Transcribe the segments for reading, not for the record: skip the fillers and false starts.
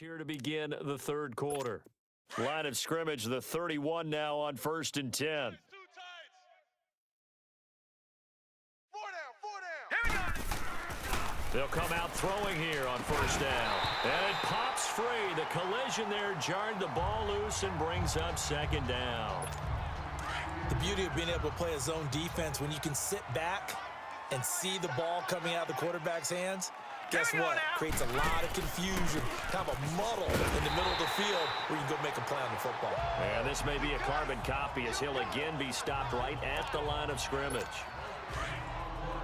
Here to begin the third quarter. Line of scrimmage, the 31 now on 1st and 10. They'll come out throwing here on 1st down. And it pops free. The collision there jarred the ball loose and brings up 2nd down. The beauty of being able to play a zone defense when you can sit back and see the ball coming out of the quarterback's hands. Guess what? Creates a lot of confusion, kind of a muddle in the middle of the field where you can go make a play on the football. And this may be a carbon copy as he'll again be stopped right at the line of scrimmage.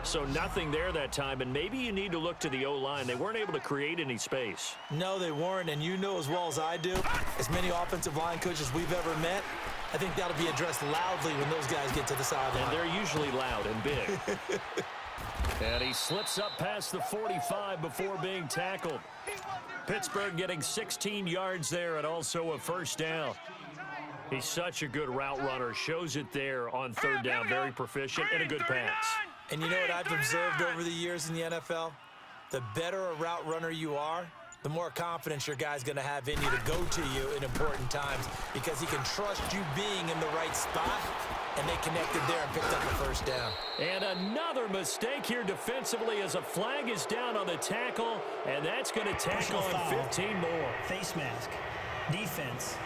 So nothing there that time, and maybe you need to look to the O-line. They weren't able to create any space. No, they weren't, and you know as well as I do, as many offensive line coaches we've ever met, I think that'll be addressed loudly when those guys get to the sideline. And they're usually loud and big. And he slips up past the 45 before being tackled. Pittsburgh getting 16 yards there and also a 1st down. He's such a good route runner. Shows it there on 3rd down. Very proficient and a good pass. And you know what I've observed over the years in the NFL? The better a route runner you are, the more confidence your guy's going to have in you to go to you in important times because he can trust you being in the right spot, and they connected there and picked up the 1st down. And another mistake here defensively as a flag is down on the tackle, and that's going to tack on 15 more. Face mask. Defense.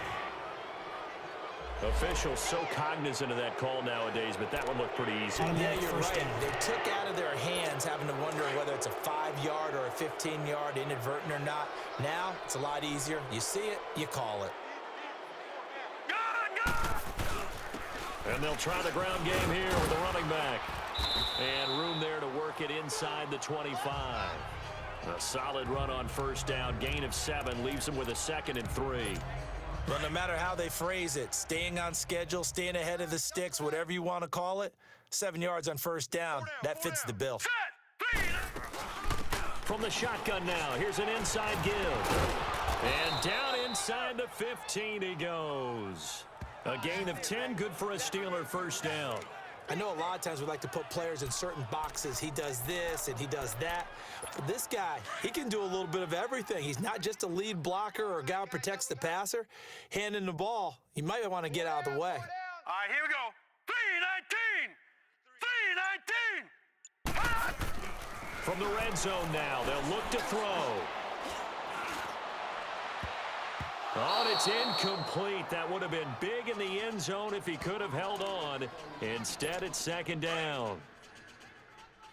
Officials so cognizant of that call nowadays, but that one looked pretty easy. Yeah, you're right. They took out of their hands having to wonder whether it's a 5-yard or a 15-yard inadvertent or not. Now, it's a lot easier. You see it, you call it. And they'll try the ground game here with the running back. And room there to work it inside the 25. A solid run on 1st down. Gain of 7 leaves them with a 2nd and 3. Well, no matter how they phrase it, staying on schedule, staying ahead of the sticks, whatever you want to call it, 7 yards on 1st down, that fits the bill. From the shotgun now, here's an inside give. And down inside the 15 he goes. A gain of 10, good for a Steeler 1st down. I know a lot of times we like to put players in certain boxes. He does this and he does that. But this guy, he can do a little bit of everything. He's not just a lead blocker or a guy who protects the passer. Handing the ball, you might want to get out of the way. All right, here we go. 3-19. 3-19. From the red zone now, they'll look to throw. Oh, it's incomplete. That would have been big in the end zone if he could have held on. Instead, it's 2nd down.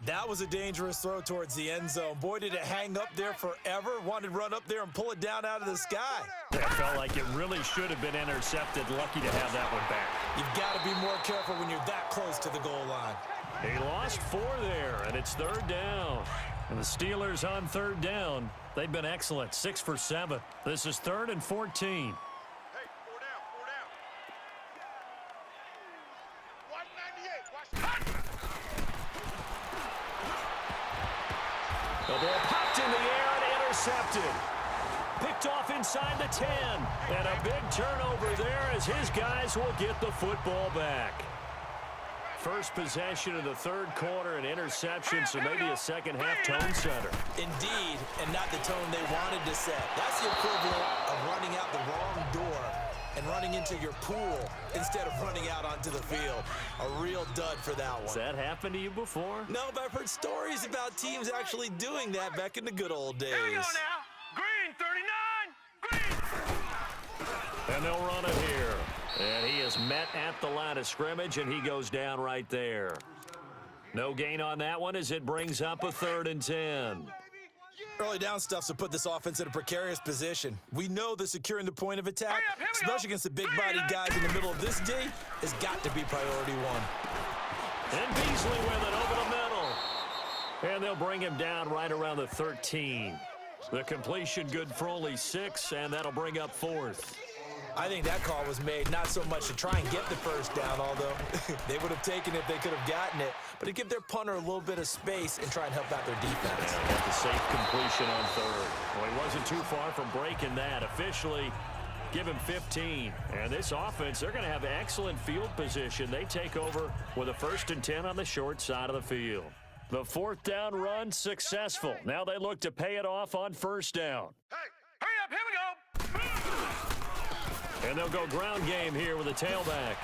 That was a dangerous throw towards the end zone. Boy, did it hang up there forever. Wanted to run up there and pull it down out of the sky. That felt like it really should have been intercepted. Lucky to have that one back. You've got to be more careful when you're that close to the goal line. He lost 4 there, and it's 3rd down. And the Steelers on 3rd down. They've been excellent, 6 for 7. This is 3rd and 14. Hey, 4 down, 4 down. 198, watch it. The ball popped in the air and intercepted. Picked off inside the 10. And a big turnover there as his guys will get the football back. First possession of the 3rd quarter, an interception, so maybe a second-half tone setter. Indeed, and not the tone they wanted to set. That's the equivalent of running out the wrong door and running into your pool instead of running out onto the field. A real dud for that one. Has that happened to you before? No, but I've heard stories about teams actually doing that back in the good old days. Here we go now. Green, 39. Green. And they'll run it here. And he is met at the line of scrimmage, and he goes down right there. No gain on that one as it brings up a 3rd and 10. Early down stuff to put this offense in a precarious position. We know that securing the point of attack, especially against the big-bodied guys in the middle of this D, has got to be priority 1. And Beasley with it over the middle. And they'll bring him down right around the 13. The completion good for only 6, and that'll bring up 4th. I think that call was made not so much to try and get the 1st down, although they would have taken it if they could have gotten it, but to give their punter a little bit of space and try and help out their defense. And got the safe completion on 3rd. Well, he wasn't too far from breaking that. Officially, give him 15. And this offense, they're going to have excellent field position. They take over with a 1st and 10 on the short side of the field. The 4th down run successful. Now they look to pay it off on 1st down. Hey, hurry up, here we go. And they'll go ground game here with a tailback.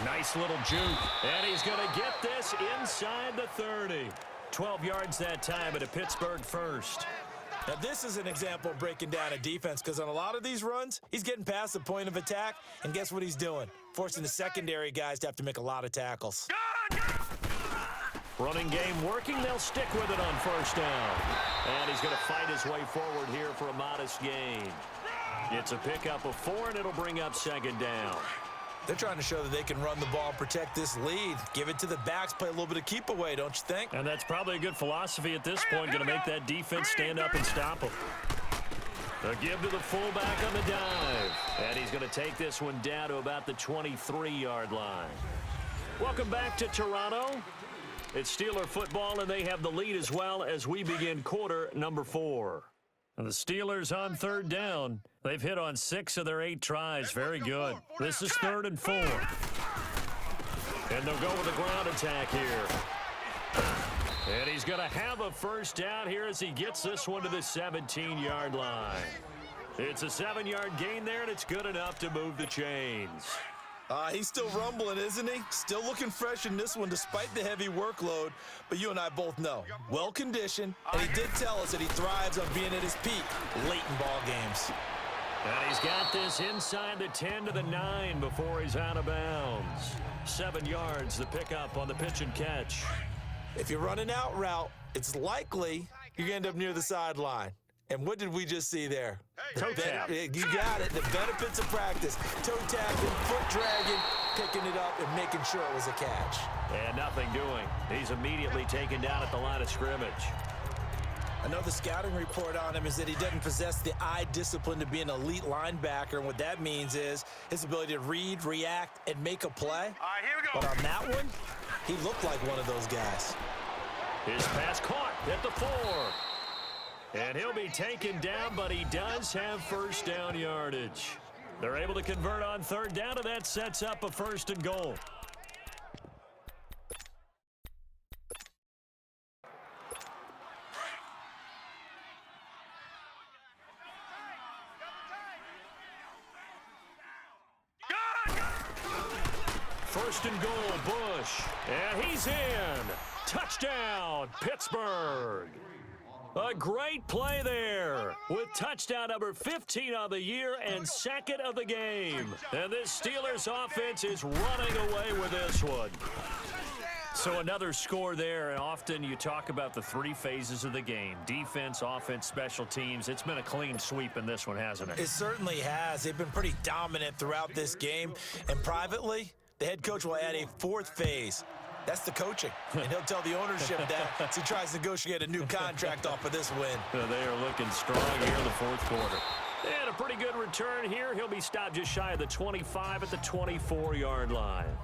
Nice little juke. And he's going to get this inside the 30. 12 yards that time at a Pittsburgh first. Now, this is an example of breaking down a defense because on a lot of these runs, he's getting past the point of attack, and guess what he's doing? Forcing the secondary guys to have to make a lot of tackles. Running game working. They'll stick with it on first down. And he's going to fight his way forward here for a modest gain. It's a pickup of 4, and it'll bring up second down. They're trying to show that they can run the ball and protect this lead. Give it to the backs, play a little bit of keep away, don't you think? And that's probably a good philosophy at this point, going to make that defense stand up and stop them. A give to the fullback on the dive. And he's going to take this one down to about the 23-yard line. Welcome back to Toronto. It's Steeler football, and they have the lead as well as we begin quarter number 4. And the Steelers on third down. They've hit on 6 of their 8 tries. Very good. This is 3rd and 4. And they'll go with a ground attack here. And he's going to have a first down here as he gets this one to the 17-yard line. It's a 7-yard gain there, and it's good enough to move the chains. He's still rumbling, isn't he? Still looking fresh in this one despite the heavy workload. But you and I both know, well-conditioned, and he did tell us that he thrives on being at his peak late in ball games. And he's got this inside the 10 to the 9 before he's out of bounds. 7 yards, the pickup on the pitch and catch. If you're running out route, it's likely you're going to end up near the sideline. And what did we just see there? Toe tap. You got it. The benefits of practice. Toe tapping, foot dragging, picking it up, and making sure it was a catch. And nothing doing. He's immediately taken down at the line of scrimmage. I know the scouting report on him is that he doesn't possess the eye discipline to be an elite linebacker. And what that means is his ability to read, react, and make a play. All right, here we go. But on that one, he looked like one of those guys. His pass caught at the 4. And he'll be taken down, but he does have first down yardage. They're able to convert on third down, and that sets up a 1st and goal. First and goal, Bush. And he's in. Touchdown, Pittsburgh. A great play there with touchdown number 15 on the year and 2nd of the game. And this Steelers offense is running away with this one. So another score there, and often you talk about the 3 phases of the game. Defense, offense, special teams. It's been a clean sweep in this one, hasn't it? It certainly has. They've been pretty dominant throughout this game. And privately, the head coach will add a 4th phase. That's the coaching. And he'll tell the ownership that as he tries to negotiate a new contract off of this win. They are looking strong here in the 4th quarter. And a pretty good return here. He'll be stopped just shy of the 25 at the 24-yard line.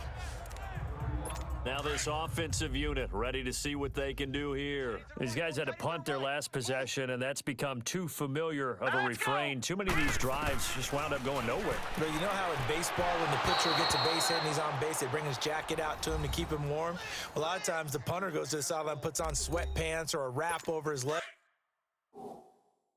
Now this offensive unit ready to see what they can do here. These guys had to punt their last possession, and that's become too familiar of a refrain. Too many of these drives just wound up going nowhere. But you know how in baseball when the pitcher gets a base hit and he's on base, they bring his jacket out to him to keep him warm? Well, a lot of times the punter goes to the sideline, puts on sweatpants or a wrap over his leg.